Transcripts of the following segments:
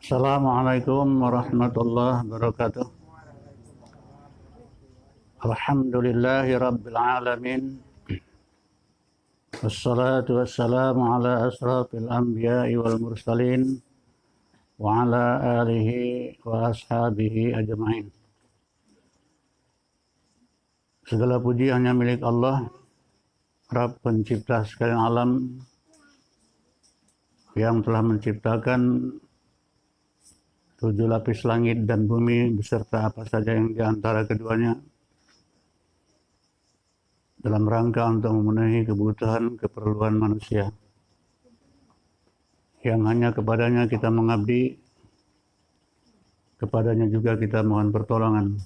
Assalamualaikum warahmatullahi wabarakatuh. Alhamdulillahi rabbil alamin. Wassalatu wassalamu ala asrafil anbiya'i wal mursalin wa ala alihi wa ashabihi ajma'in. Segala puji hanya milik Allah, Rabb pencipta sekalian alam, yang telah menciptakan 7 lapis langit dan bumi beserta apa saja yang di antara keduanya dalam rangka untuk memenuhi kebutuhan keperluan manusia, yang hanya kepadanya kita mengabdi, kepadanya juga kita mohon pertolongan,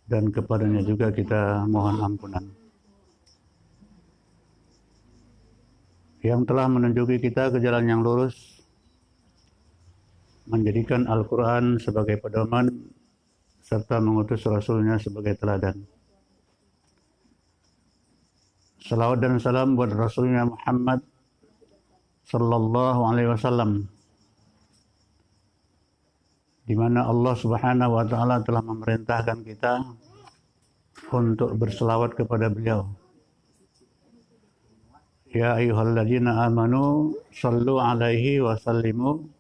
dan kepadanya juga kita mohon ampunan. Yang telah menunjuki kita ke jalan yang lurus, menjadikan Al-Quran sebagai pedoman, serta mengutus Rasulnya sebagai teladan. Salawat dan salam buat Rasulnya Muhammad Sallallahu Alaihi Wasallam, di mana Allah Subhanahu Wa Taala telah memerintahkan kita untuk berselawat kepada beliau. Ya ayyuhalladzina amanu sallu alaihi wa sallimu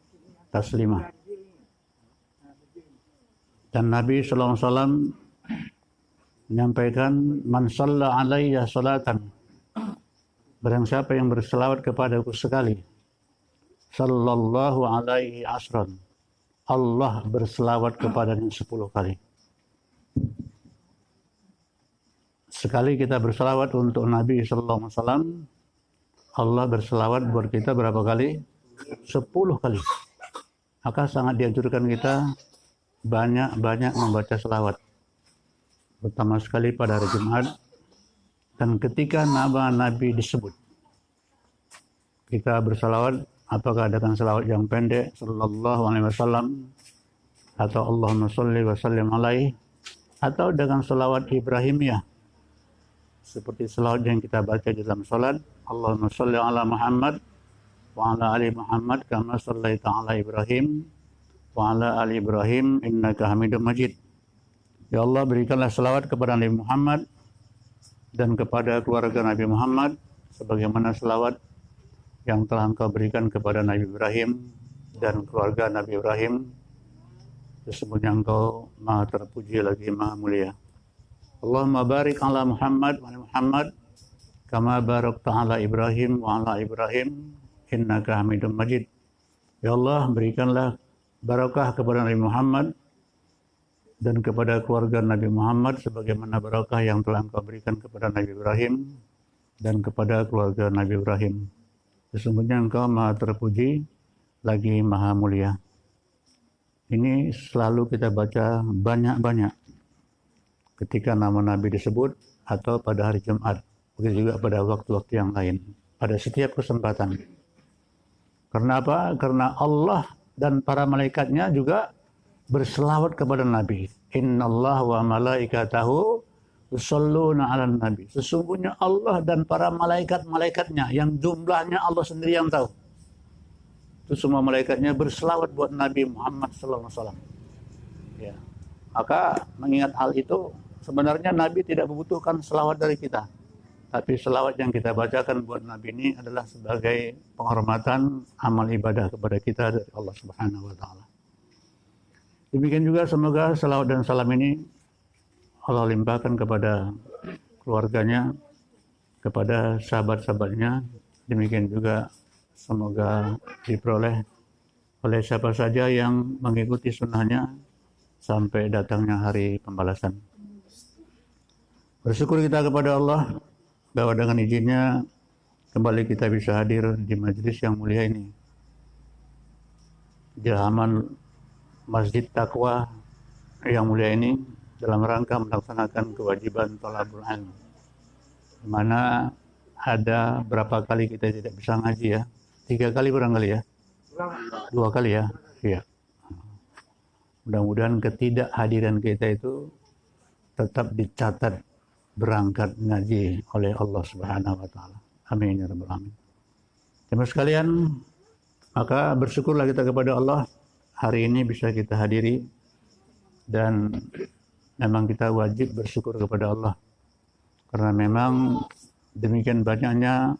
taslima. Dan Nabi sallallahu alaihi wasallam menyampaikan, man shalla alayya salatan, barang siapa yang berselawat kepadaku sekali, sallallahu alaihi asran, Allah berselawat kepadanya 10 kali. Sekali kita berselawat untuk Nabi sallallahu alaihi wasallam, Allah berselawat buat kita berapa kali? 10 kali. Maka sangat dianjurkan kita banyak-banyak membaca selawat, pertama sekali pada hari Jumat, dan ketika nama Nabi disebut kita berselawat, apakah dengan selawat yang pendek sallallahu alaihi wasallam atau Allahumma sholli wa sallim alaihi, atau dengan selawat Ibrahimiyah seperti selawat yang kita baca di dalam salat, Allahumma sholli ala Muhammad wa ala ali Muhammad kama shallaita ala Ibrahim wa ala ali Ibrahim innaka Hamidum Majid. Ya Allah, berikanlah selawat kepada Nabi Muhammad dan kepada keluarga Nabi Muhammad sebagaimana selawat yang telah Engkau berikan kepada Nabi Ibrahim dan keluarga Nabi Ibrahim. Sesungguhnya Engkau Maha terpuji lagi Maha mulia. Allahumma barik ala Muhammad wa ala Muhammad kama barakta ala Ibrahim wa ala Ibrahim innaka Hamidum Majid. Ya Allah, berikanlah barakah kepada Nabi Muhammad dan kepada keluarga Nabi Muhammad sebagaimana barakah yang telah Engkau berikan kepada Nabi Ibrahim dan kepada keluarga Nabi Ibrahim. Sesungguhnya Engkau Maha terpuji lagi Maha mulia. Ini selalu kita baca banyak-banyak ketika nama Nabi disebut atau pada hari Jumat, begitu juga pada waktu-waktu yang lain, pada setiap kesempatan. Karena apa? Karena Allah dan para malaikatnya juga berselawat kepada Nabi. Innallaha wa malaikatahu yusholluna 'alan nabi. Sesungguhnya Allah dan para malaikat-malaikatnya yang jumlahnya Allah sendiri yang tahu, itu semua malaikatnya berselawat buat Nabi Muhammad sallallahu alaihi wasallam. Ya. Maka mengingat hal itu, sebenarnya Nabi tidak membutuhkan selawat dari kita. Tapi selawat yang kita bacakan buat Nabi ini adalah sebagai penghormatan amal ibadah kepada kita dari Allah Subhanahu wa Ta'ala. Demikian juga semoga selawat dan salam ini Allah limpahkan kepada keluarganya, kepada sahabat-sahabatnya. Demikian juga semoga diperoleh oleh siapa saja yang mengikuti sunnahnya sampai datangnya hari pembalasan. Bersyukur kita kepada Allah bahwa dengan izinnya kembali kita bisa hadir di majelis yang mulia ini, di halaman Masjid Taqwa yang mulia ini, dalam rangka melaksanakan kewajiban thalabul ilm, di mana ada berapa kali kita tidak bisa ngaji ya? 3 kali barangkali ya? 2 kali ya? Iya. Mudah-mudahan ketidakhadiran kita itu tetap dicatat berangkat ngaji oleh Allah Subhanahu wa Ta'ala. Amin ya rabbal alamin. Teman sekalian, Maka bersyukurlah kita kepada Allah, hari ini bisa kita hadiri, dan memang kita wajib bersyukur kepada Allah. Karena memang demikian banyaknya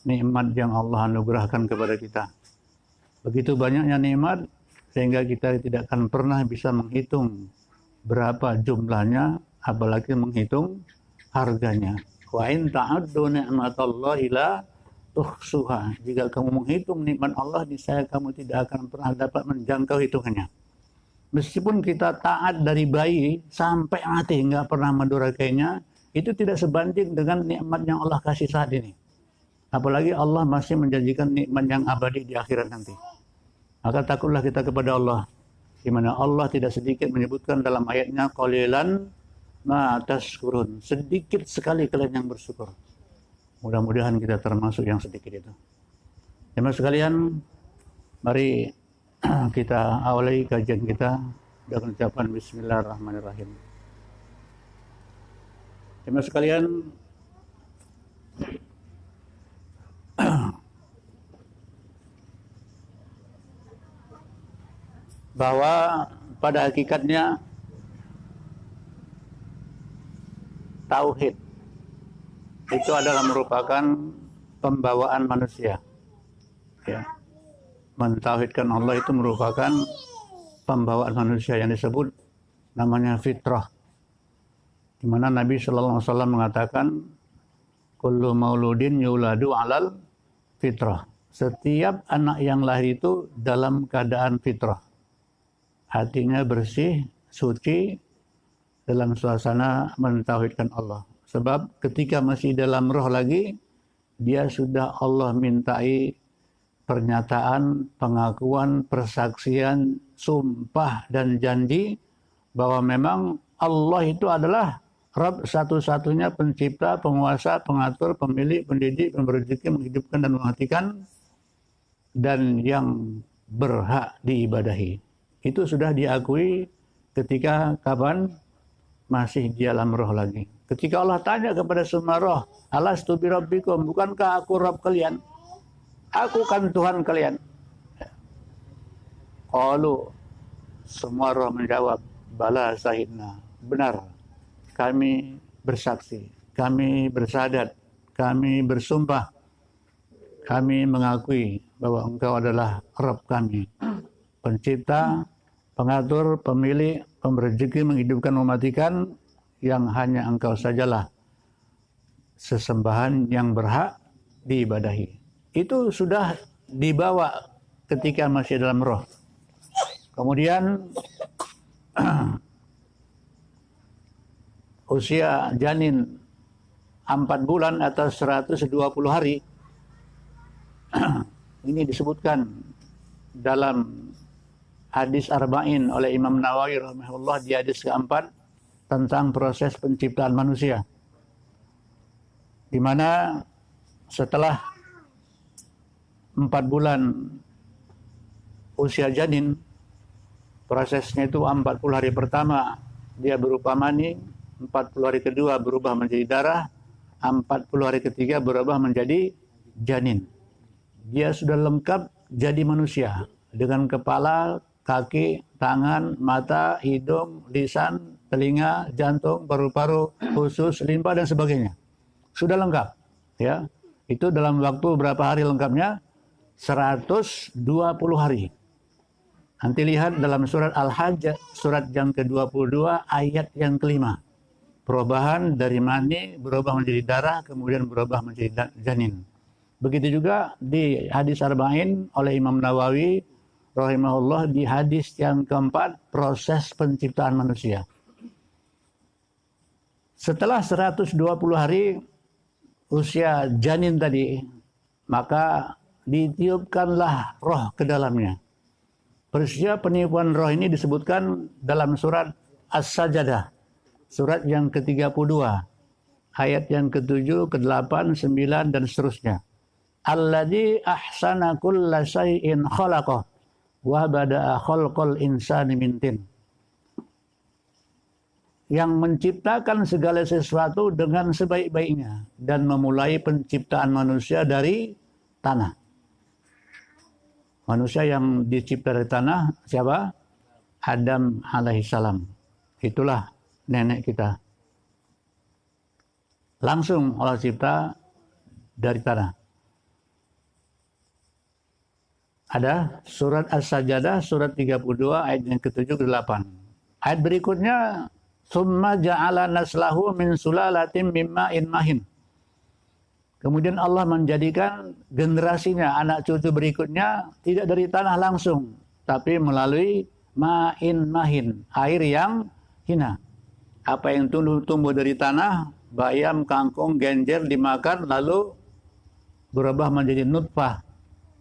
nikmat yang Allah anugerahkan kepada kita. Begitu banyaknya nikmat sehingga kita tidak akan pernah bisa menghitung berapa jumlahnya, apalagi menghitung harganya. Wa in ta'uddu ni'matallahi la tuhsuha. Jika kamu menghitung nikmat Allah, niscaya kamu tidak akan pernah dapat menjangkau hitungannya. Meskipun kita taat dari bayi sampai mati nggak pernah mendurakainya, itu tidak sebanding dengan nikmat yang Allah kasih saat ini. Apalagi Allah masih menjanjikan nikmat yang abadi di akhirat nanti. Maka takutlah kita kepada Allah, di mana Allah tidak sedikit menyebutkan dalam ayatnya, qalilan ma tashkurun, sedikit sekali kalian yang bersyukur. Mudah-mudahan kita termasuk yang sedikit itu. Jemaah sekalian, mari kita awali kajian kita dengan ucapan Bismillahirrahmanirrahim. Jemaah sekalian, bahwa pada hakikatnya tauhid itu adalah merupakan pembawaan manusia. Ya. Mentauhidkan Allah itu merupakan pembawaan manusia yang disebut namanya fitrah. Di mana Nabi sallallahu alaihi wasallam mengatakan kullu mauludin yuladu 'alal fitrah. Setiap anak yang lahir itu dalam keadaan fitrah. Hatinya bersih, suci, dalam suasana mentauhidkan Allah. Sebab ketika masih dalam roh lagi, dia sudah Allah mintai pernyataan, pengakuan, persaksian, sumpah dan janji bahwa memang Allah itu adalah Rabb satu-satunya pencipta, penguasa, pengatur, pemilik, pendidik, pemberi rezeki, menghidupkan dan mematikan, dan yang berhak diibadahi. Itu sudah diakui ketika kapan? Masih di alam roh lagi. Ketika Allah tanya kepada semua roh, alastu bi rabbikum, bukankah aku Rabb kalian? Aku kan Tuhan kalian. Qalu, semua roh menjawab, bala sahidna, benar, kami bersaksi, kami bersahadat, kami bersumpah, kami mengakui bahwa engkau adalah Rabb kami, pencipta, pengatur, pemilik, pemberi rezeki, menghidupkan, mematikan, yang hanya engkau sajalah sesembahan yang berhak diibadahi. Itu sudah dibawa ketika masih dalam roh. Kemudian usia janin 4 bulan atau 120 hari ini disebutkan dalam hadis Arba'in oleh Imam Nawawi rahimahullah di hadis keempat tentang proses penciptaan manusia, di mana setelah 4 bulan usia janin, prosesnya itu 40 hari pertama dia berupa mani, 40 hari kedua berubah menjadi darah, 40 hari ketiga berubah menjadi janin. Dia sudah lengkap jadi manusia dengan kepala, kaki, tangan, mata, hidung, lisan, telinga, jantung, paru-paru, usus, limpa dan sebagainya. Sudah lengkap, ya. Itu dalam waktu berapa hari lengkapnya? 120 hari. Nanti lihat dalam surat Al-Hajj, surat yang ke-22, ayat yang kelima. Perubahan dari mani berubah menjadi darah, kemudian berubah menjadi janin. Begitu juga di hadis Arba'in oleh Imam Nawawi rahimahullah di hadis yang keempat, proses penciptaan manusia. Setelah 120 hari usia janin tadi, maka ditiupkanlah roh ke dalamnya. Peristiwa peniupan roh ini disebutkan dalam surat As-Sajdah, surat yang ke-32, ayat yang ke-7, ke-8, 9 dan seterusnya. Alladzi ahsana kulla syai'in khalaqah wa bada'a khalqal insani min tin. Yang menciptakan segala sesuatu dengan sebaik-baiknya dan memulai penciptaan manusia dari tanah. Manusia yang dicipta dari tanah siapa? Adam alaihissalam. Itulah nenek kita. Langsung Allah cipta dari tanah. Ada surat As-Sajdah surat 32 ayat yang ke-7 ke-8. Ayat berikutnya summa ja'ala naslahu min sulalatin mimma'in mahin. Kemudian Allah menjadikan generasinya, anak cucu berikutnya tidak dari tanah langsung, tapi melalui ma'in mahin, air yang hina. Apa yang tumbuh dari tanah, bayam, kangkung, genjer dimakan lalu berubah menjadi nutfah.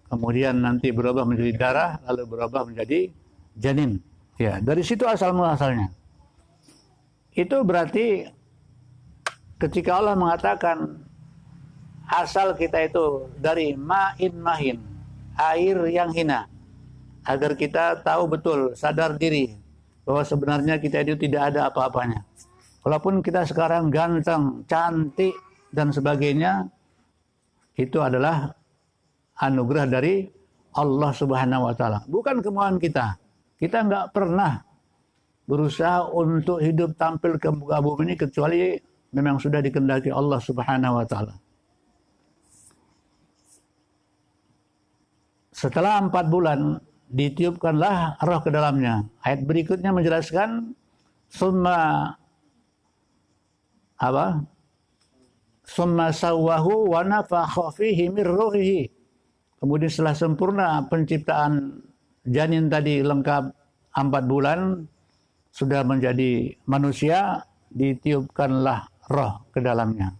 Kemudian nanti berubah menjadi darah, lalu berubah menjadi janin. Ya, dari situ asal-muasalnya. Itu berarti ketika Allah mengatakan asal kita itu dari ma'in mahin, air yang hina, agar kita tahu betul, sadar diri bahwa sebenarnya kita itu tidak ada apa-apanya. Walaupun kita sekarang ganteng, cantik dan sebagainya, itu adalah anugerah dari Allah Subhanahu wa taala. Bukan kemauan kita. Kita enggak pernah berusaha untuk hidup tampil ke muka bumi ini kecuali memang sudah dikehendaki Allah Subhanahu wa taala. Setelah 4 bulan ditiupkanlah roh ke dalamnya. Ayat berikutnya menjelaskan summa apa? Summa sawwahu wa nafakha fihi min ruhihi. Kemudian setelah sempurna penciptaan janin tadi lengkap 4 bulan, sudah menjadi manusia, ditiupkanlah roh ke dalamnya.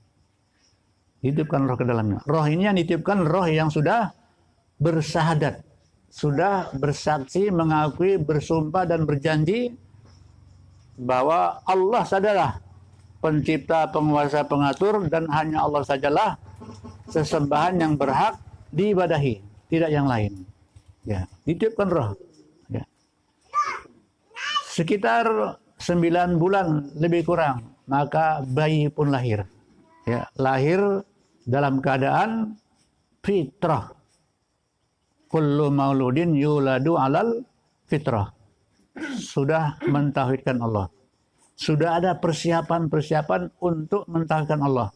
Ditiupkan roh ke dalamnya. Roh ini yang ditiupkan roh yang sudah bersahadat, sudah bersaksi, mengakui, bersumpah dan berjanji bahwa Allah sajalah pencipta, penguasa, pengatur, dan hanya Allah sajalah sesembahan yang berhak diibadahi, tidak yang lain. Ya, ditiupkan roh. Ya. Sekitar 9 bulan lebih kurang, maka bayi pun lahir. Ya, lahir dalam keadaan fitrah. Kullu mauludin yuladu alal fitrah. Sudah mentauhidkan Allah. Sudah ada persiapan-persiapan untuk mentauhidkan Allah.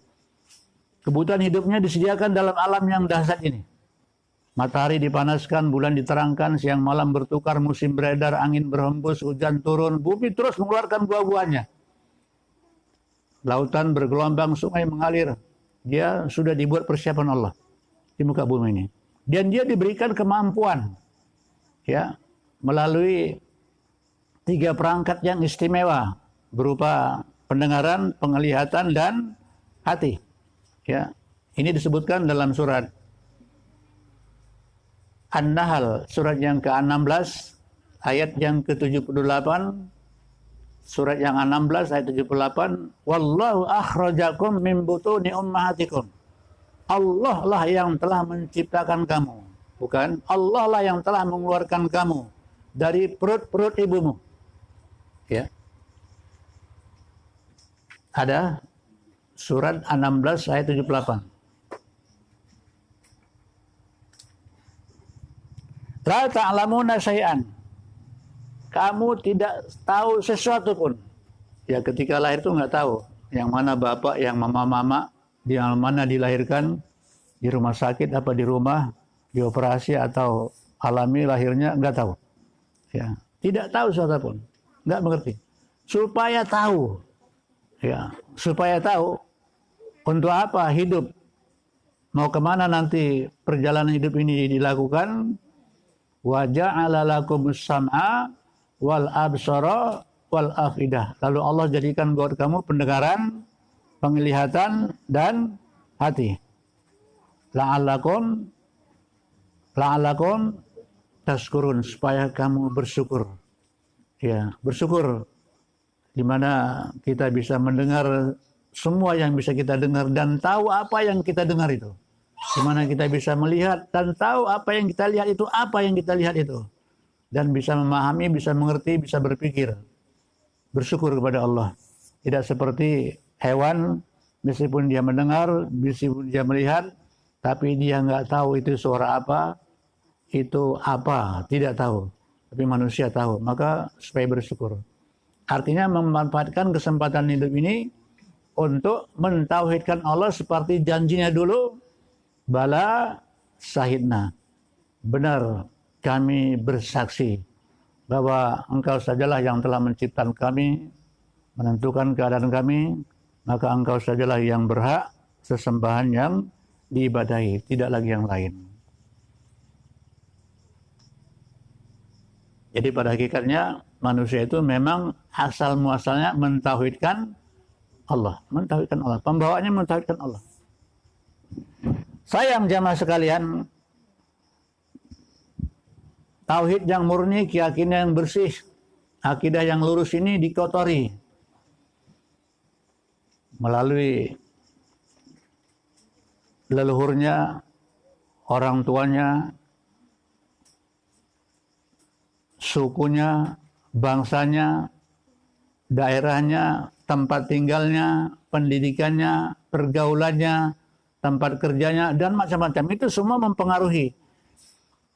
Kebutuhan hidupnya disediakan dalam alam yang dahsyat ini. Matahari dipanaskan, bulan diterangkan, siang malam bertukar, musim beredar, angin berhembus, hujan turun, bumi terus mengeluarkan buah-buahnya. Lautan bergelombang, sungai mengalir. Dia sudah dibuat persiapan Allah di muka bumi ini. Dan dia diberikan kemampuan, ya, melalui 3 perangkat yang istimewa berupa pendengaran, penglihatan, dan hati. Ya, ini disebutkan dalam surat An-Nahl, surat yang ke-16, ayat yang ke-78, surat yang ke-16, ayat 78, Wallahu akhrajakum min butuni ummahatikum. Allah lah yang telah menciptakan kamu. Bukan, Allah lah yang telah mengeluarkan kamu dari perut-perut ibumu. Ya. Ada surat An-16 ayat 78. La ta'lamuna syai'an. Kamu tidak tahu sesuatu pun. Ya, ketika lahir itu enggak tahu yang mana bapak, yang mama, di mana dilahirkan, di rumah sakit apa di rumah, dioperasi atau alami lahirnya, enggak tahu. Ya, tidak tahu sesuatu pun. Enggak mengerti. Supaya tahu. Ya, supaya tahu untuk apa hidup, mau kemana nanti perjalanan hidup ini dilakukan. Wa ja'ala lakumus sam'a wal absara wal afidah. Lalu Allah jadikan buat kamu pendengaran, penglihatan, dan hati. La'allakum tashkurun, supaya kamu bersyukur. Ya, bersyukur di mana kita bisa mendengar semua yang bisa kita dengar dan tahu apa yang kita dengar itu. Di mana kita bisa melihat dan tahu apa yang kita lihat itu, apa yang kita lihat itu. Dan bisa memahami, bisa mengerti, bisa berpikir. Bersyukur kepada Allah. Tidak seperti hewan, meskipun dia mendengar, meskipun dia melihat, tapi dia nggak tahu itu suara apa, itu apa, tidak tahu. Tapi manusia tahu, maka supaya bersyukur. Artinya memanfaatkan kesempatan hidup ini untuk mentauhidkan Allah seperti janjinya dulu. Bala syahidna. Benar kami bersaksi bahwa engkau sajalah yang telah menciptakan kami, menentukan keadaan kami, maka engkau sajalah yang berhak sesembahan yang diibadahi, tidak lagi yang lain. Jadi pada hakikatnya manusia itu memang asal muasalnya mentauhidkan Allah. Mentauhidkan Allah. Pembawanya mentauhidkan Allah. Sayang jamaah sekalian, tauhid yang murni, keyakinan yang bersih, akidah yang lurus ini dikotori melalui leluhurnya, orang tuanya, sukunya, bangsanya, daerahnya, tempat tinggalnya, pendidikannya, pergaulannya, tempat kerjanya, dan macam-macam. Itu semua mempengaruhi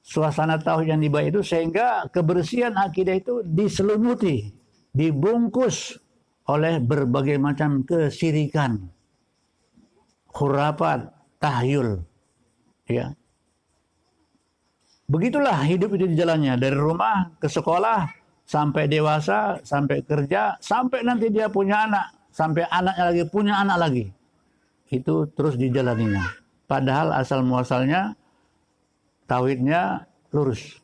suasana tauhid yang dibawa itu, sehingga kebersihan akidah itu diselumuti, dibungkus oleh berbagai macam kesirikan, khurafat, tahyul. Ya. Begitulah hidup itu di jalannya, dari rumah ke sekolah, sampai dewasa, sampai kerja, sampai nanti dia punya anak, sampai anaknya lagi punya anak lagi. Itu terus dijalaninya. Padahal asal muasalnya tauhidnya lurus.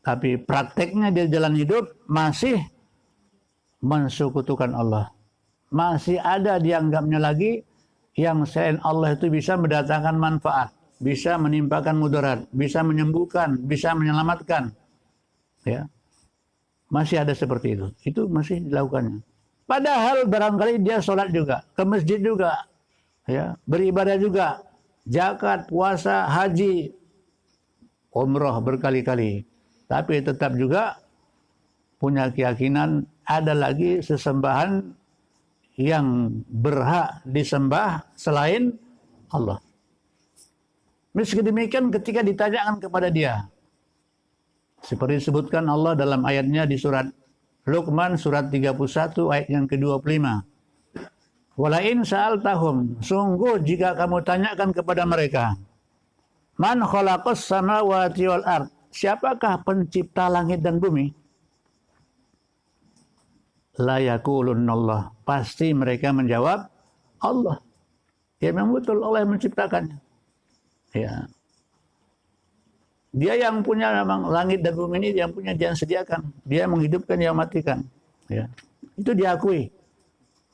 Tapi prakteknya di jalan hidup masih mensekutukan Allah. Masih ada dianggapnya lagi yang selain Allah itu bisa mendatangkan manfaat, bisa menimpakan mudarat, bisa menyembuhkan, bisa menyelamatkan. Ya. Masih ada seperti itu. Itu masih dilakukannya. Padahal barangkali dia sholat juga, ke masjid juga, ya, beribadah juga, zakat, puasa, haji, umrah berkali-kali. Tapi tetap juga punya keyakinan ada lagi sesembahan yang berhak disembah selain Allah. Meski demikian ketika ditanyakan kepada dia, seperti disebutkan Allah dalam ayatnya di surat Luqman surat 31 ayat yang ke-25. Walain sa'altahum, sungguh jika kamu tanyakan kepada mereka, man khalaqas samawati wal ard, siapakah pencipta langit dan bumi? La yaqulunallah, pasti mereka menjawab Allah. Ya memang betul Allah yang menciptakannya. Ya. Dia yang punya memang langit dan bumi ini, yang punya, dia yang sediakan. Dia menghidupkan, dia matikan. Ya. Itu diakui.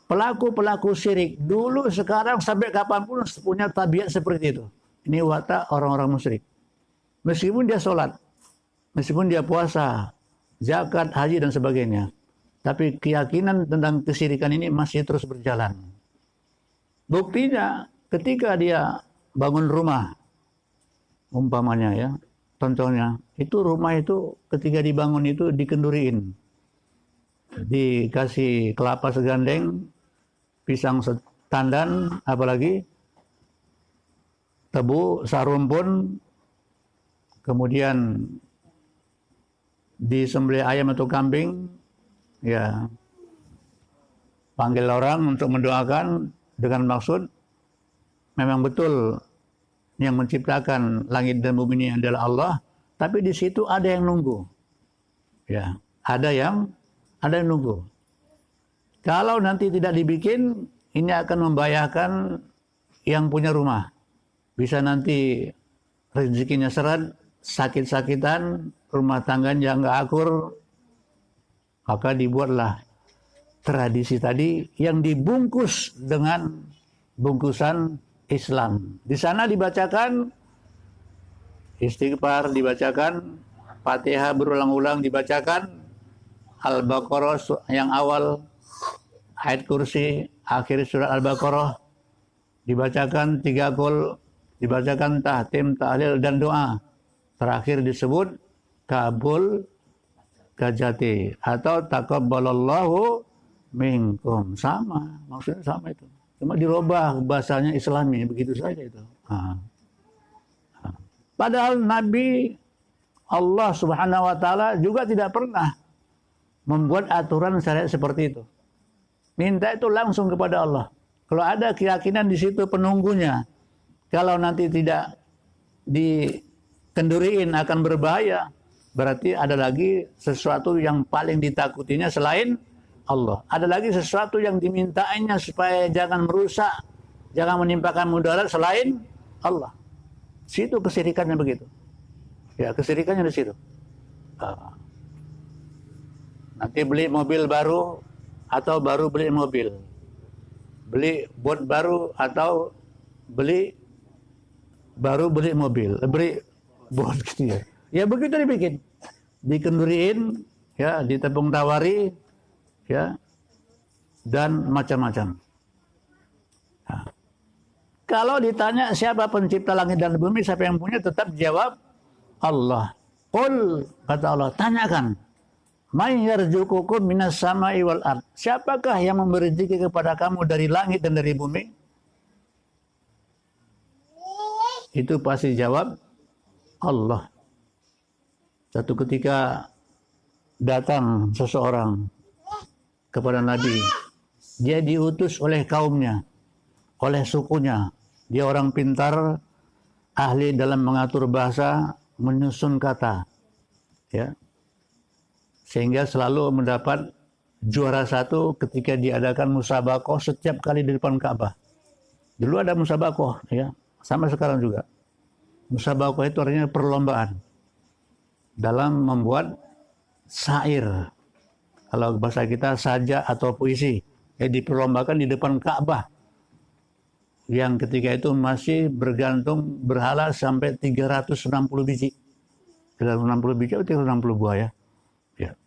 Pelaku-pelaku syirik dulu, sekarang, sampai kapanpun punya tabiat seperti itu. Ini watak orang-orang musyrik. Meskipun dia sholat, meskipun dia puasa, zakat, haji dan sebagainya, tapi keyakinan tentang kesyirikan ini masih terus berjalan. Buktinya ketika dia bangun rumah, umpamanya ya, contohnya, itu rumah itu ketika dibangun itu dikenduriin. Dikasih kelapa segandeng, pisang setandan, apalagi tebu, sarumpun, kemudian disembelih ayam atau kambing, ya, panggil orang untuk mendoakan dengan maksud memang betul yang menciptakan langit dan bumi ini adalah Allah, tapi di situ ada yang nunggu. Ya, ada yang nunggu. Kalau nanti tidak dibikin, ini akan membahayakan yang punya rumah. Bisa nanti rezekinya seret, sakit-sakitan, rumah tangganya nggak akur. Maka dibuatlah tradisi tadi yang dibungkus dengan bungkusan Islam. Di sana dibacakan istighfar, dibacakan Fatihah berulang-ulang, dibacakan Al-Baqarah yang awal, ayat kursi, akhir surat Al-Baqarah, dibacakan 3 qul, dibacakan tahtim, tahlil dan doa. Terakhir disebut kabul kajati atau taqabbalallahu minkum. Sama, maksudnya sama itu. Cuma dirubah bahasanya Islami, begitu saja itu. Padahal Nabi Allah Subhanahu wa taala juga tidak pernah membuat aturan syariat seperti itu. Minta itu langsung kepada Allah. Kalau ada keyakinan di situ penunggunya, kalau nanti tidak dikenduriin akan berbahaya, berarti ada lagi sesuatu yang paling ditakutinya selain Allah. Ada lagi sesuatu yang dimintainya supaya jangan merusak, jangan menimpakan mudarat selain Allah. Situ kesirikannya begitu. Ya, kesirikannya di situ. Nanti beli mobil baru atau baru beli mobil. Beli bot baru atau baru beli mobil. Beli bot gitu ya. Ya begitu dibikin. Dikenduriin, ya, ditepung tawari, ya, dan macam-macam. Nah, kalau ditanya siapa pencipta langit dan bumi, siapa yang punya, tetap jawab Allah. Qul, kata Allah, tanyakan. May yarzuqukum minas sama'i wal ard. Siapakah yang memberi rezeki kepada kamu dari langit dan dari bumi? Itu pasti jawab Allah. Satu ketika datang seseorang kepada Nabi. Dia diutus oleh kaumnya, oleh sukunya. Dia orang pintar, ahli dalam mengatur bahasa, menyusun kata. Ya. Sehingga selalu mendapat juara satu ketika diadakan musabakoh setiap kali di depan Ka'bah. Dulu ada musabakoh, ya, sama sekarang juga. Musabakoh itu artinya perlombaan dalam membuat syair. Kalau bahasa kita sajak atau puisi, ya, diperlombakan di depan Ka'bah. Yang ketika itu masih bergantung berhala sampai 360 biji. 360 biji atau 360 buah, ya. Ya.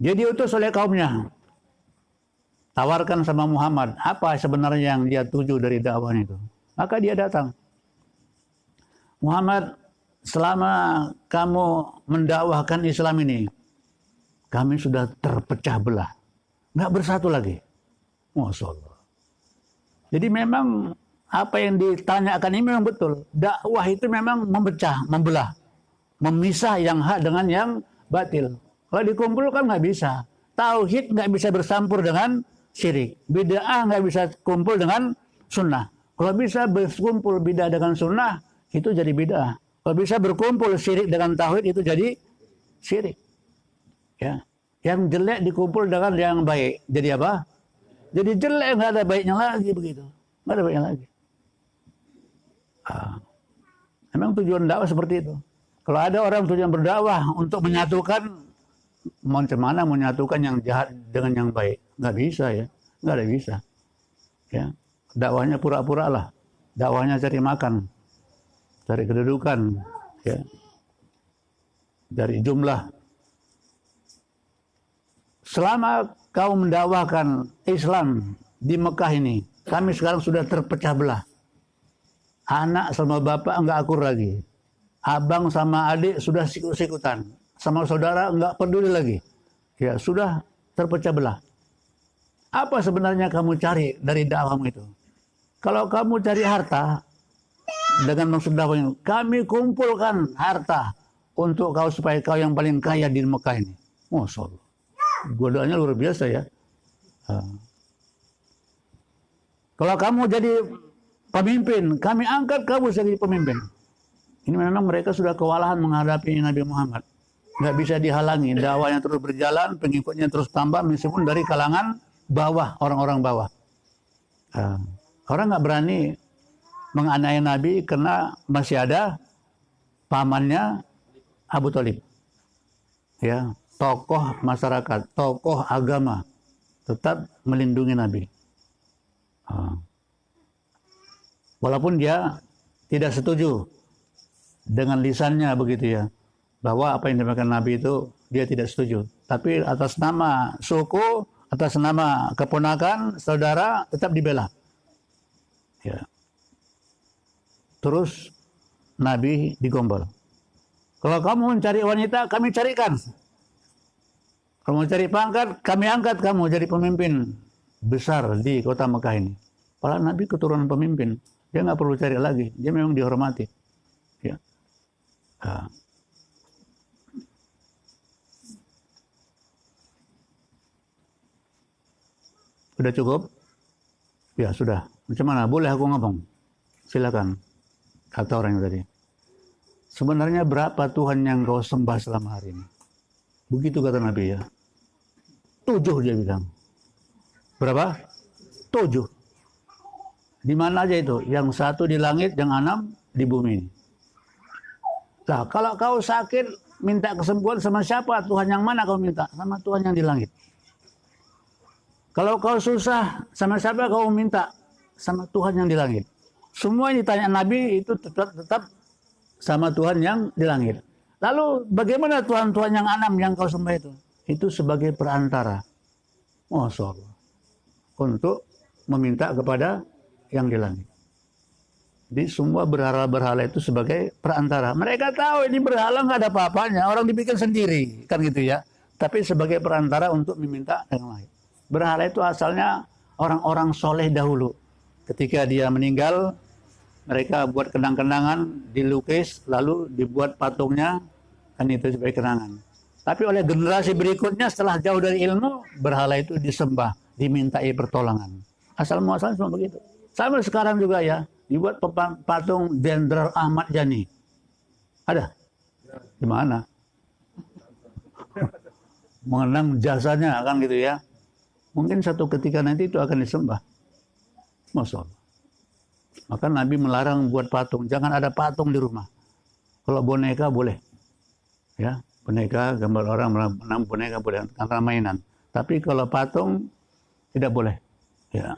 Dia diutus oleh kaumnya. Tawarkan sama Muhammad, apa sebenarnya yang dia tuju dari dakwahnya itu. Maka dia datang. Muhammad, selama kamu mendakwahkan Islam ini, kami sudah terpecah belah. Nggak bersatu lagi. Masya Allah. Jadi memang apa yang ditanyakan ini memang betul. Dakwah itu memang memecah, membelah. Memisah yang hak dengan yang batil. Kalau dikumpulkan nggak bisa. Tauhid nggak bisa bersampur dengan syirik. Bid'ah nggak bisa kumpul dengan sunnah. Kalau bisa berkumpul bid'ah dengan sunnah, itu jadi bid'ah. Kalau bisa berkumpul syirik dengan tauhid, itu jadi syirik. Ya. Yang jelek dikumpul dengan yang baik. Jadi apa? Jadi jelek, nggak ada baiknya lagi begitu. Nggak ada baiknya lagi. Memang tujuan dakwah seperti itu. Kalau ada orang tujuan berdakwah untuk menyatukan, macam mana menyatukan yang jahat dengan yang baik? Nggak bisa, ya. Nggak ada bisa. Ya. Dakwahnya pura-pura lah. Dakwahnya cari makan, cari kedudukan, ya. Dari jumlah. Selama kau mendakwahkan Islam di Mekah ini, kami sekarang sudah terpecah belah. Anak sama bapak enggak akur lagi. Abang sama adik sudah sikut-sikutan. Sama saudara enggak peduli lagi. Ya, sudah terpecah belah. Apa sebenarnya kamu cari dari dakwahmu itu? Kalau kamu cari harta, dengan maksud dakwah ini, kami kumpulkan harta untuk kau supaya kau yang paling kaya di Mekah ini. Masya Allah. Godaannya luar biasa, ya. Kalau kamu jadi pemimpin, kami angkat kamu sebagai pemimpin. Ini memang mereka sudah kewalahan menghadapi Nabi Muhammad. Nggak bisa dihalangi, dakwahnya terus berjalan, pengikutnya terus tambah, meskipun dari kalangan bawah, orang-orang bawah. Orang nggak berani menganiaya Nabi karena masih ada pamannya Abu Thalib. Ya. Tokoh masyarakat, tokoh agama, tetap melindungi Nabi. Walaupun dia tidak setuju dengan lisannya begitu, ya, bahwa apa yang dimakan Nabi itu dia tidak setuju. Tapi atas nama suku, atas nama keponakan, saudara, tetap dibela. Ya. Terus Nabi digombal. Kalau kamu mencari wanita, kami carikan. Kalau mau cari pangkat, kami angkat kamu jadi pemimpin besar di kota Mekah ini. Padahal Nabi keturunan pemimpin. Dia nggak perlu cari lagi. Dia memang dihormati. Ya. Ah. Sudah cukup? Ya sudah. Macam mana? Boleh aku ngomong? Silakan. Kata orang tadi. Sebenarnya berapa Tuhan yang kau sembah selama hari ini? Begitu kata Nabi ya. 7 dia bilang. Berapa? 7. Di mana aja itu? Yang 1 di langit, yang 6 di bumi. Nah, kalau kau sakit, minta kesembuhan sama siapa? Tuhan yang mana kau minta? Sama Tuhan yang di langit. Kalau kau susah, sama siapa kau minta? Sama Tuhan yang di langit. Semua yang ditanya Nabi itu tetap sama Tuhan yang di langit. Lalu bagaimana Tuhan-Tuhan yang 6 yang kau sembah itu? Itu sebagai perantara. Masya Allah. Untuk meminta kepada yang di langit. Jadi semua berhala-berhala itu sebagai perantara. Mereka tahu ini berhala nggak ada apa-apanya. Orang dibikin sendiri. Kan gitu ya. Tapi sebagai perantara untuk meminta yang lain. Berhala itu asalnya orang-orang soleh dahulu. Ketika dia meninggal, mereka buat kenang-kenangan, dilukis, lalu dibuat patungnya, kan itu sebagai kenangan. Tapi oleh generasi berikutnya setelah jauh dari ilmu, berhala itu disembah, dimintai pertolongan. Asal muasalnya cuma begitu. Sampai sekarang juga ya, dibuat patung Jenderal Ahmad Yani. Ada? Di mana? Mengenang jasanya kan gitu ya. Mungkin satu ketika nanti itu akan disembah. Masya Allah. Maka Nabi melarang buat patung. Jangan ada patung di rumah. Kalau boneka boleh. Ya, boneka, gambar orang menang boneka boleh. Karena mainan. Tapi kalau patung tidak boleh. Ya.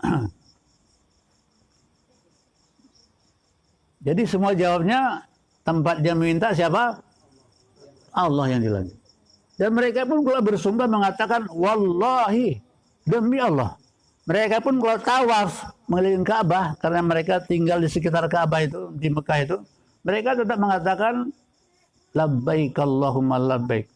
Jadi semua jawabnya tempat dia minta siapa? Allah yang di langit. Dan mereka pun kalau bersumpah mengatakan wallahi, demi Allah. Mereka pun kalau tawaf mengelilingi Ka'bah, karena mereka tinggal di sekitar Ka'bah itu, di Mekah itu, mereka tetap mengatakan labbaik Allahumma labbaik.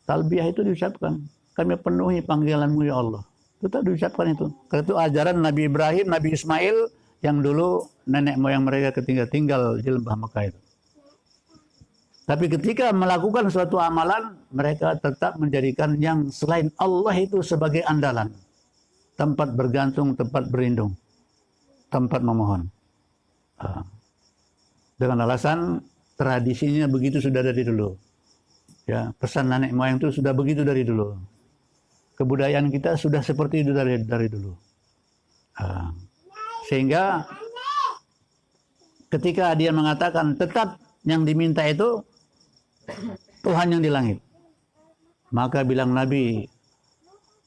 Talbiyah itu diucapkan. Kami penuhi panggilanmu ya Allah. Tetap diucapkan itu. Karena itu ajaran Nabi Ibrahim, Nabi Ismail, yang dulu nenek moyang mereka ketika tinggal di lembah Mekah itu. Tapi ketika melakukan suatu amalan, mereka tetap menjadikan yang selain Allah itu sebagai andalan. Tempat bergantung, tempat berlindung, tempat memohon. Dengan alasan tradisinya begitu sudah dari dulu. Ya, pesan nenek moyang itu sudah begitu dari dulu. Kebudayaan kita sudah seperti itu dari dulu. Sehingga ketika dia mengatakan tetap yang diminta itu Tuhan yang di langit, maka bilang Nabi,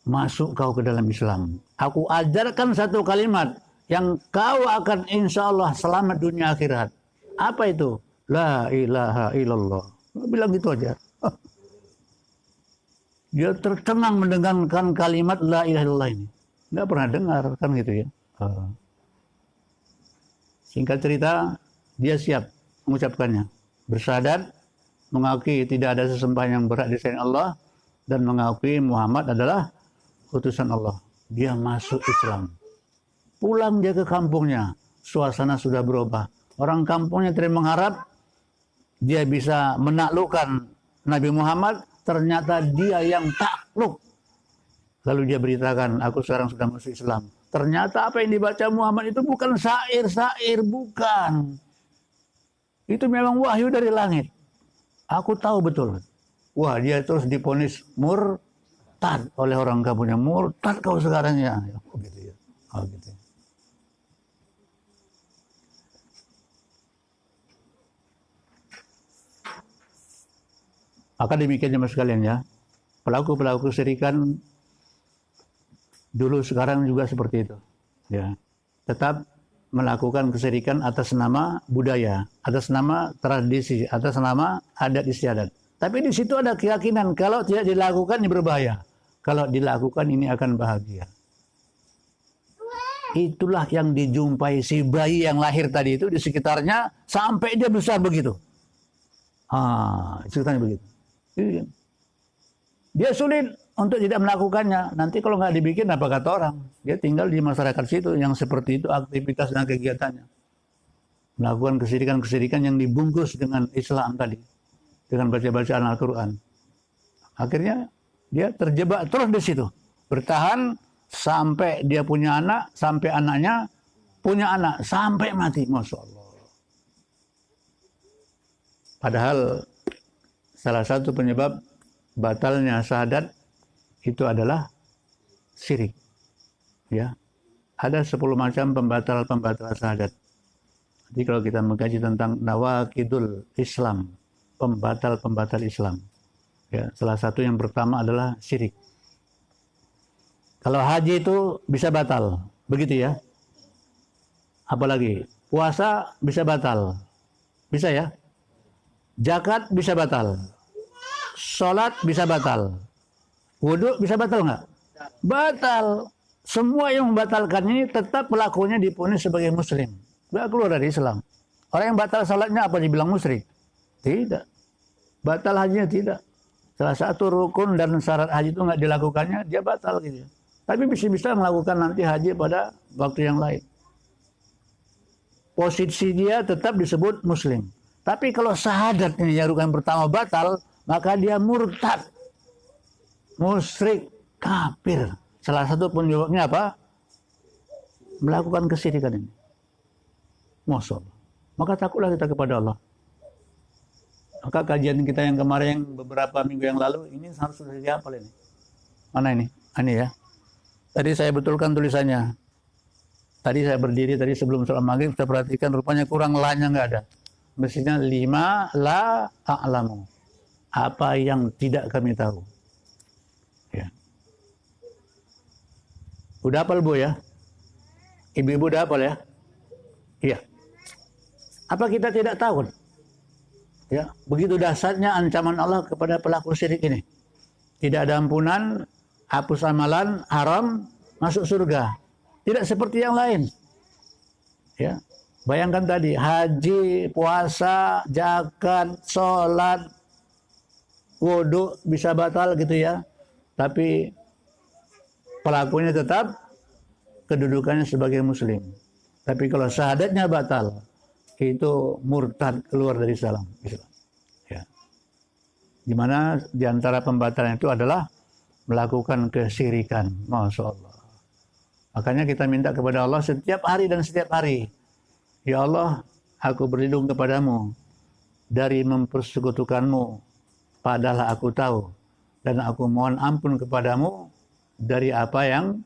masuk kau ke dalam Islam. Aku ajarkan satu kalimat yang kau akan insya Allah selamat dunia akhirat. Apa itu? La ilaha illallah. Bilang gitu aja. Dia tercengang mendengarkan kalimat la ilaha illallah ini. Nggak pernah dengar kan gitu ya. Singkat cerita, dia siap mengucapkannya. Bersyahadat, mengakui tidak ada sesembahan yang berhak di selain Allah, dan mengakui Muhammad adalah utusan Allah. Dia masuk Islam. Pulang dia ke kampungnya, suasana sudah berubah. Orang kampungnya tidak mengharap dia bisa menaklukkan Nabi Muhammad, ternyata dia yang takluk. Lalu dia beritakan, aku sekarang sudah masuk Islam. Ternyata apa yang dibaca Muhammad itu bukan syair-syair, bukan. Itu memang wahyu dari langit. Aku tahu betul. Wah, dia terus diponis murtad oleh orang kampungnya. Murtad kau sekarang ya. Oh gitu ya. Oh gitu. Maka demikian mas sekalian ya. Pelaku-pelaku kesyirikan dulu sekarang juga seperti itu. Ya. Tetap melakukan kesyirikan atas nama budaya, atas nama tradisi, atas nama adat istiadat. Tapi di situ ada keyakinan kalau tidak dilakukan ini berbahaya. Kalau dilakukan ini akan bahagia. Itulah yang dijumpai si bayi yang lahir tadi itu di sekitarnya sampai dia besar begitu. Ceritanya begitu. Dia sulit untuk tidak melakukannya. Nanti kalau nggak dibikin apa kata orang? Dia tinggal di masyarakat situ yang seperti itu aktivitas dan kegiatannya. Melakukan kesirikan-kesirikan yang dibungkus dengan Islam tadi. dengan baca-bacaan Al-Quran. Akhirnya dia terjebak terus di situ, bertahan sampai dia punya anak, sampai anaknya punya anak, sampai mati. Masya Allah. Padahal salah satu penyebab batalnya syahadat itu adalah syirik. Ya, ada 10 macam pembatal syahadat. Jadi kalau kita mengkaji tentang nawaqidul Islam, pembatal Islam, ya, salah satu yang pertama adalah syirik. Kalau haji itu bisa batal, begitu ya. Apalagi puasa bisa batal, bisa ya. Zakat bisa batal, sholat bisa batal, wudhu bisa batal nggak? Batal. Semua yang membatalkan ini tetap pelakunya diponis sebagai muslim, nggak keluar dari Islam. Orang yang batal sholatnya apa dibilang musyrik? Tidak. Batal hajinya tidak. Salah satu rukun dan syarat haji itu nggak dilakukannya, dia batal gitu. Tapi bisa melakukan nanti haji pada waktu yang lain. Posisi dia tetap disebut muslim. Tapi kalau syahadat ini yang rukun pertama batal, maka dia murtad, musyrik, kafir. Salah satu penyebabnya apa? Melakukan kesyirikan ini. Masya Allah. Maka takutlah kita kepada Allah. Maka kajian kita yang kemarin beberapa minggu yang lalu ini harus sudah dihafal ini. Mana ini? Ini ya. Tadi saya betulkan tulisannya. Tadi saya berdiri tadi sebelum sholat maghrib, saya perhatikan rupanya kurang la-nya nggak ada. Mestinya 5 la a'lamu. Apa yang tidak kami tahu. Ya. Udah hafal Bu ya? Ibu-ibu udah hafal ya? Iya. Apa kita tidak tahu? Ya, begitu dahsyatnya ancaman Allah kepada pelaku syirik ini. Tidak ada ampunan, hapus amalan, haram, masuk surga. Tidak seperti yang lain. Ya. Bayangkan tadi, haji, puasa, zakat, sholat, wudhu bisa batal gitu ya. Tapi pelakunya tetap kedudukannya sebagai muslim. Tapi kalau syahadatnya batal, itu murtad, keluar dari Islam. Ya. Dimana diantara pembatalan itu adalah melakukan kesyirikan. Masya Allah. Makanya kita minta kepada Allah setiap hari dan setiap hari. Ya Allah, aku berlindung kepadamu dari mempersekutukanmu, padahal aku tahu. Dan aku mohon ampun kepadamu dari apa yang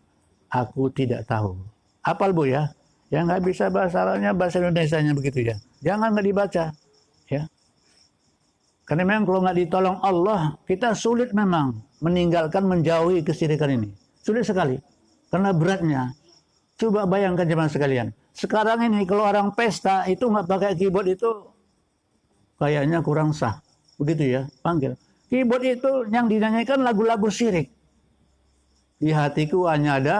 aku tidak tahu. Hafal Bu ya? Yang nggak bisa bahasa Arabnya, bahasa Indonesianya begitu ya. Jangan nggak dibaca. Ya. Karena memang kalau nggak ditolong Allah, kita sulit memang meninggalkan, menjauhi kesyirikan ini. Sulit sekali. Karena beratnya. Coba bayangkan jemaah sekalian. Sekarang ini kalau orang pesta itu nggak pakai keyboard itu kayaknya kurang sah. Begitu ya, panggil. Keyboard itu yang dinyanyikan lagu-lagu syirik. Di hatiku hanya ada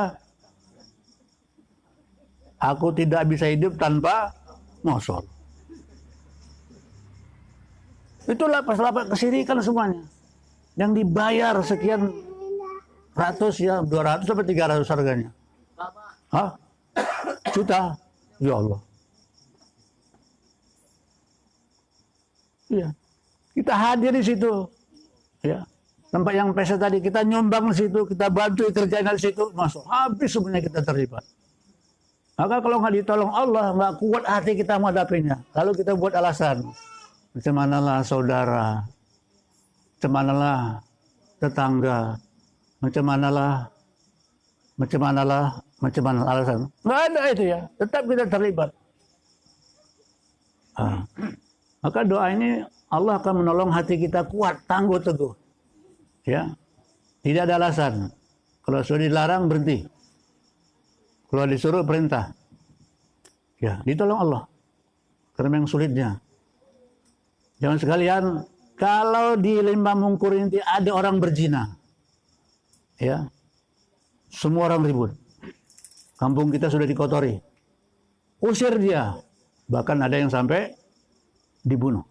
aku tidak bisa hidup tanpa Masya. Itu lapas-lapas kesyirikan semuanya. Yang dibayar sekian ratus ya, 200 sampai 300 harganya. Hah? Juta. Ya Allah. Iya. Kita hadir di situ. Ya. Tempat yang pesta tadi kita nyumbang di situ, kita bantu kerjaan di situ, masuk habis sebenarnya kita terlibat. Maka kalau nggak ditolong Allah, nggak kuat hati kita menghadapinya. Lalu kita buat alasan. Macam manalah saudara, macam manalah tetangga, macam manalah alasan. Nggak ada itu ya. Tetap kita terlibat. Maka doa ini Allah akan menolong hati kita kuat, tangguh, teguh. Ya, tidak ada alasan. Kalau sudah dilarang berhenti. Kalau disuruh perintah. Ya, ditolong Allah. Karena yang sulitnya. Jangan sekalian, kalau di Lembah Mungkur ini ada orang berzina. Ya. Semua orang ribut. Kampung kita sudah dikotori. Usir dia. Bahkan ada yang sampai dibunuh.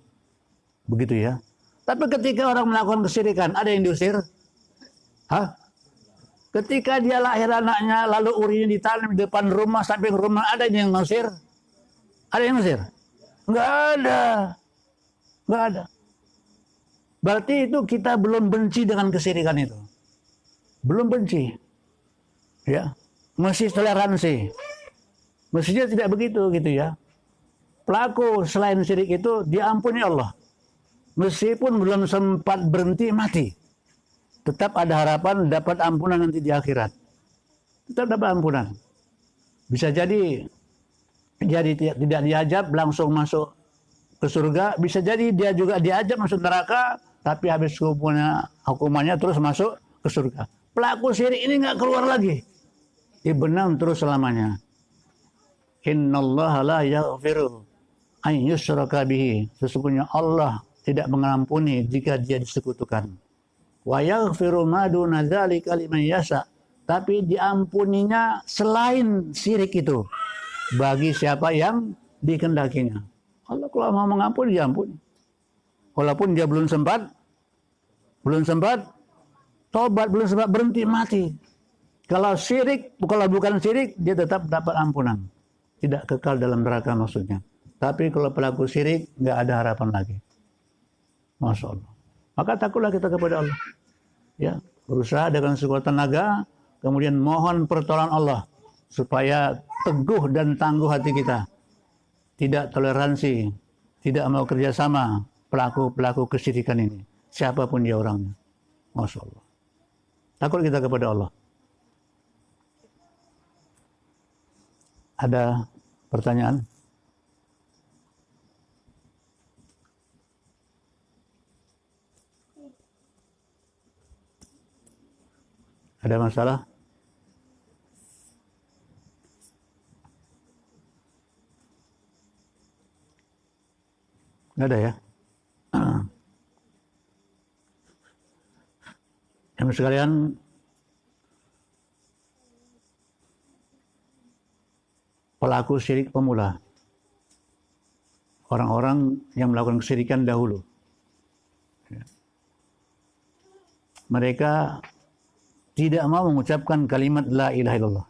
Begitu ya. Tapi ketika orang melakukan kesyirikan, ada yang diusir? Hah? Ketika dia lahir anaknya, lalu urinya ditanam di depan rumah, samping rumah, ada yang ngusir? Ada yang ngusir? Enggak ada. Enggak ada. Berarti itu kita belum benci dengan kesyirikan itu. Belum benci. Ya. Masih toleransi. Mestinya tidak begitu gitu ya. Pelaku selain syirik itu diampuni Allah. Meskipun belum sempat berhenti mati. Tetap ada harapan dapat ampunan nanti di akhirat. Tetap dapat ampunan. Bisa jadi tidak diajab langsung masuk ke surga, bisa jadi dia juga diajab masuk neraka, tapi habis hukumannya terus masuk ke surga. Pelaku syirik ini nggak keluar lagi, dibenam terus selamanya. Innallaha la yaghfiru an yushraka bihi. Sesungguhnya Allah tidak mengampuni jika dia disekutukan. Wa yaghfiru ma duna dzalika liman yasha. Tapi diampuninya selain syirik itu bagi siapa yang dikehendakinya. Allah kalau mau mengampuni diampuni. Walaupun dia belum sempat tobat, belum sempat berhenti mati. Kalau syirik, kalau bukan syirik dia tetap dapat ampunan. Tidak kekal dalam neraka maksudnya. Tapi kalau pelaku syirik nggak ada harapan lagi. Masya Allah. Maka takutlah kita kepada Allah. Ya, berusaha dengan sekuat tenaga, kemudian mohon pertolongan Allah supaya teguh dan tangguh hati kita. Tidak toleransi, tidak mau kerjasama pelaku-pelaku kesyirikan ini. Siapapun dia orangnya. Masya Allah. Takut kita kepada Allah. Ada pertanyaan? Ada masalah? Nggak ada ya? Yang sekalian, pelaku syirik pemula, orang-orang yang melakukan kesyirikan dahulu, mereka tidak mau mengucapkan kalimat la ilaha illallah.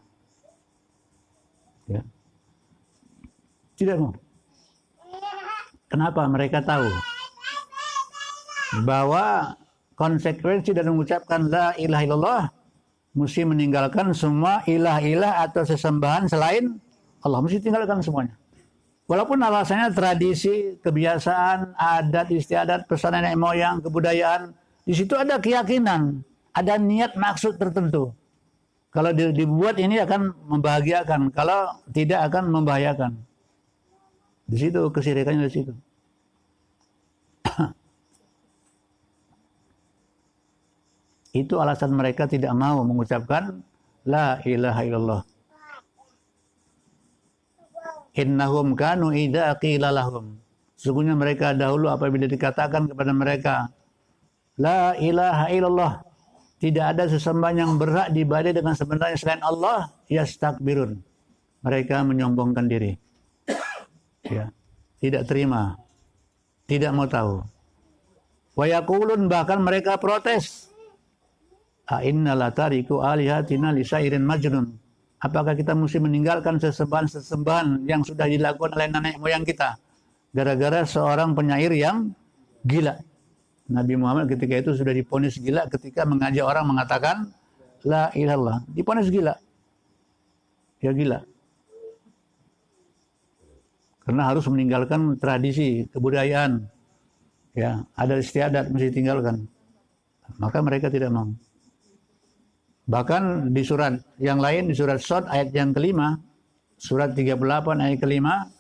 Ya. Tidak mau. Kenapa? Mereka tahu bahwa konsekuensi dari mengucapkan la ilaha illallah mesti meninggalkan semua ilah-ilah atau sesembahan selain Allah. Mesti tinggalkan semuanya. Walaupun alasannya tradisi, kebiasaan, adat istiadat, pesan nenek moyang, kebudayaan, di situ ada keyakinan, ada niat maksud tertentu. Kalau dibuat ini akan membahagiakan, kalau tidak akan membahayakan. Di situ kesyirikannya di situ. Itu alasan mereka tidak mau mengucapkan la ilaha illallah. Innahum kanu idza qila lahum. Sesungguhnya mereka dahulu apabila dikatakan kepada mereka la ilaha illallah, tidak ada sesembahan yang berhak diibadahi dengan sebenarnya selain Allah, yastakbirun. Mereka menyombongkan diri. Ya, tidak terima, tidak mau tahu. Wa yaqulun, bahkan mereka protes. A inna la tariku alihatina li syairin majnun. Apakah kita mesti meninggalkan sesembahan-sesembahan yang sudah dilakukan oleh nenek moyang kita gara-gara seorang penyair yang gila? Nabi Muhammad ketika itu sudah diponis gila ketika mengajak orang mengatakan la ilaha illallah. Diponis gila. Ya gila. Karena harus meninggalkan tradisi, kebudayaan. Ya, ada istiadat mesti tinggalkan. Maka mereka tidak mau. Bahkan di surat yang lain, di surat Shad ayat yang kelima, surat 38 ayat kelima,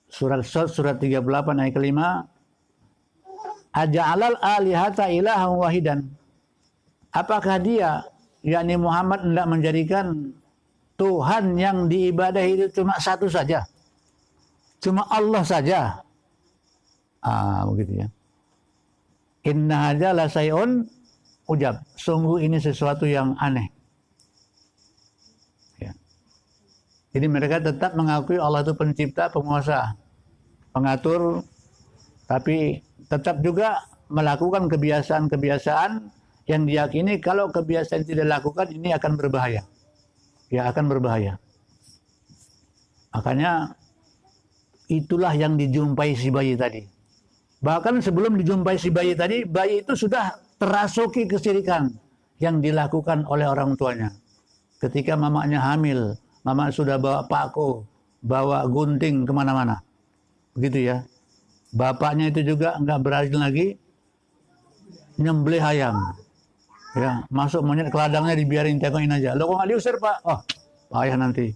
surat Shad surat 38 ayat kelima, aja'alal alihata ilahan wahidan. Apakah dia, yakni Muhammad, hendak menjadikan Tuhan yang diibadahi itu cuma satu saja? Cuma Allah saja? Begitu ya. Inna hadza la sayun ujab. Sungguh ini sesuatu yang aneh. Ya. Jadi mereka tetap mengakui Allah itu pencipta, penguasa, pengatur, tapi tetap juga melakukan kebiasaan-kebiasaan yang diyakini kalau kebiasaan tidak dilakukan ini akan berbahaya. Ya, akan berbahaya. Makanya itulah yang dijumpai si bayi tadi. Bahkan sebelum dijumpai si bayi tadi, bayi itu sudah terasuki kesyirikan yang dilakukan oleh orang tuanya. Ketika mamanya hamil, mama sudah bawa pako, bawa gunting kemana-mana. Begitu ya. Bapaknya itu juga nggak berhasil lagi nyembelih ayam. Ya, masuk monyet ke ladangnya dibiarin tekokin aja. Lo kok nggak diusir, Pak? Oh, payah nanti.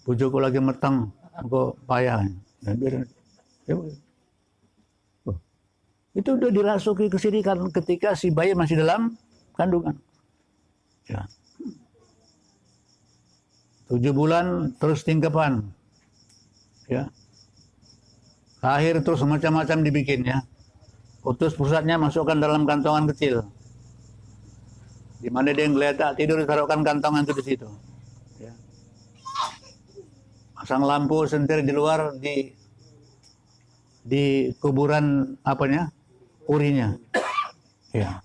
Bujuku lagi meteng, kok payah. Ya, biarin. Ya, itu udah dirasuki kesyirikan ketika si bayi masih dalam kandungan. Ya. 7 bulan terus tingkepan. Ya. Akhir terus macam-macam dibikin ya. Utus pusatnya masukkan dalam kantongan kecil. Di mana dia ngeletak tidur taruhkan kantongan itu di situ. Ya. Pasang lampu sentir di luar di kuburan apanya? Urinya. Ya.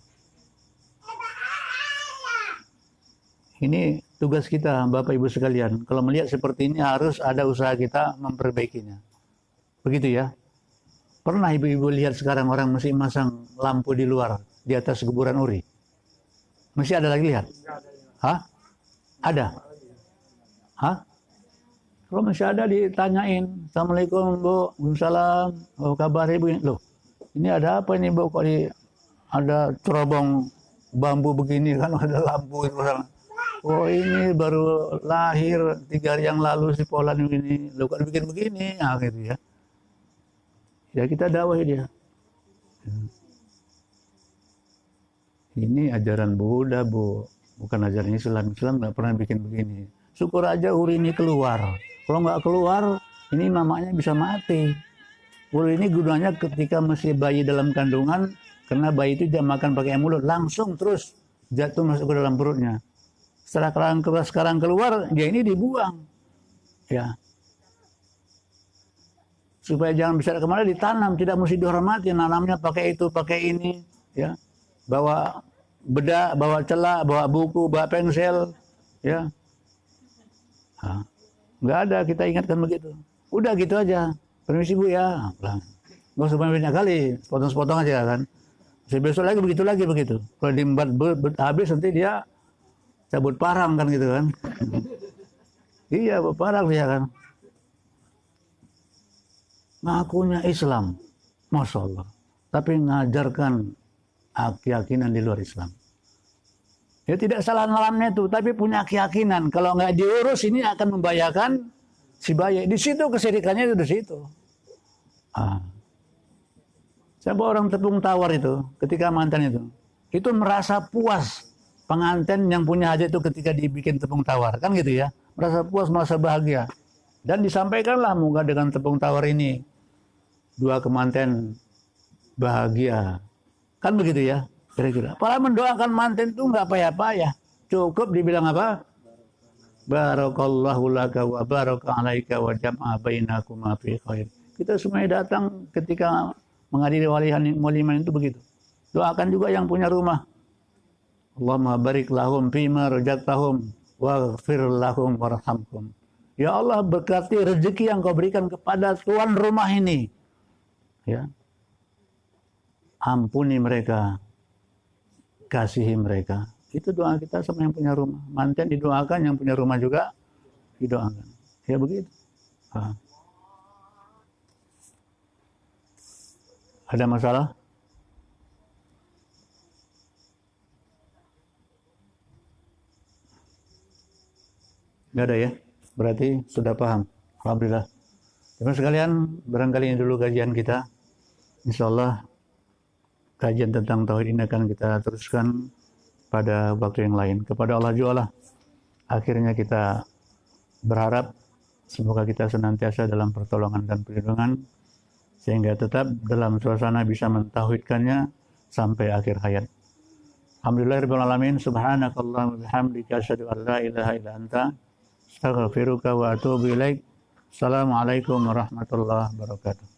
Ini tugas kita, Bapak Ibu sekalian. Kalau melihat seperti ini harus ada usaha kita memperbaikinya. Begitu ya. Pernah ibu-ibu lihat sekarang orang masih masang lampu di luar di atas kuburan uri? Masih ada lagi lihat? Hah? Ada? Hah? Kalau masih ada ditanyain, Assalamualaikum Bu, Waalaikumsalam, apa kabar Ibu? Loh, ini ada apa ini Bu? Kok ada cerobong bambu begini kan ada lampu itu. Oh ini baru lahir 3 hari yang lalu si Polan ini. Loh kok bikin begini? Nah gitu ya. Ya kita dakwahi dia. Ini ajaran Buddha Bu, bukan ajaran Islam. Islam nggak pernah bikin begini. Syukur aja uri ini keluar. Kalau nggak keluar, ini mamanya bisa mati. Uri ini gunanya ketika masih bayi dalam kandungan, karena bayi itu dia makan pakai mulut, langsung terus jatuh masuk ke dalam perutnya. Sekarang keluar, dia ini dibuang. Ya. Supaya jangan besar kemana ditanam, tidak mesti dihormati, nanamnya pakai itu, pakai ini, ya. Bawa bedak, bawa celak, bawa buku, bawa pensel, ya. Nah, nggak ada, kita ingatkan begitu. Udah gitu aja. Permisi Bu ya. Nggak usah banyak kali, potong-potong aja kan. Besok lagi begitu. Kalau diembat habis nanti dia cabut parang kan gitu kan. Iya, parang dia kan. Ngakunya Islam, Masya Allah. Tapi ngajarkan keyakinan di luar Islam. Ya tidak salah nalamnya itu, tapi punya keyakinan. Kalau nggak diurus ini akan membahayakan si bayi. Di situ kesyirikannya itu di situ. Siapa orang tepung tawar itu, ketika mantan itu merasa puas pengantin yang punya hajat itu ketika dibikin tepung tawar, kan gitu ya. Merasa puas, merasa bahagia. Dan disampaikanlah moga dengan tepung tawar ini 2 kemanten bahagia. Kan begitu ya, kira-kira. Para mendoakan manten itu nggak payah-payah. Cukup dibilang apa? Barakallahu laka wa baraka alaika wa jam'a bainakuma fi khair. Kita semuanya datang ketika menghadiri walimah itu begitu. Doakan juga yang punya rumah. Allahumma barik lahum fima razaqtahum waghfir lahum warhamhum. Ya Allah, berkati rezeki yang kau berikan kepada tuan rumah ini. Ya. Ampuni mereka. Kasihi mereka. Itu doa kita sama yang punya rumah. Manten didoakan, yang punya rumah juga didoakan. Ya begitu. Ada masalah? Nggak ada ya? Berarti sudah paham. Alhamdulillah. Teman sekalian, barangkali ini dulu kajian kita. Insyaallah kajian tentang tauhid ini akan kita teruskan pada waktu yang lain. Kepada Allah jualah. Akhirnya kita berharap semoga kita senantiasa dalam pertolongan dan perlindungan sehingga tetap dalam suasana bisa mentauhidkannya sampai akhir hayat. Alhamdulillahirabbil alamin. Subhanakallahumma bihamdika asyhadu an la ilaha illa anta astaghfiruka wa atubu ilaik. Assalamualaikum warahmatullahi wabarakatuh.